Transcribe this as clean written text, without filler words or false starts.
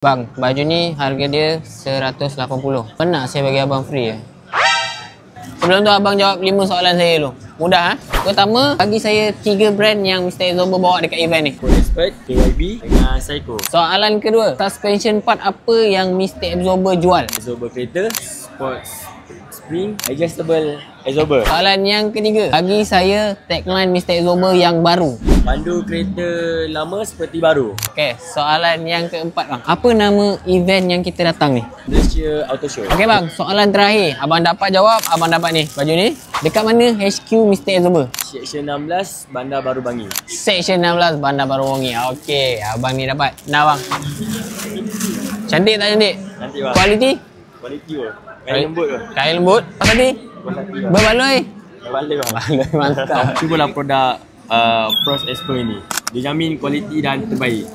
Bang, baju ni harga dia 180. Pernah saya bagi abang free Sebelum tu abang jawab 5 soalan saya dulu. Mudah Pertama, bagi saya 3 brand yang Mr. Exober bawa dekat event ni. Expert, KYB dengan Seiko. Soalan kedua, suspension part apa yang Mr. Exober jual? Exober kereta, sports spring, adjustable Exober. Soalan yang ketiga, bagi saya tagline Mr. Exober yang baru. Pandu kereta lama seperti baru. Okey, soalan yang keempat bang. Apa nama event yang kita datang ni? Malaysia Auto Show. Okey bang, soalan terakhir. Abang dapat jawab, abang dapat ni, baju ni. Dekat mana HQ Mr. Exober? Section 16, Bandar Baru Bangi. Section 16, Bandar Baru Bangi. Okey, abang ni dapat. Nah bang. Cantik tak cantik? Cantik bang. Kualiti? Kualiti pun. Kain lembut pun. Kain lembut. Pas hati? Berbaloi? Berbaloi bang. Baloi mantap. Cubalah produk Pros Expo ini. Dia jamin kualiti dan terbaik.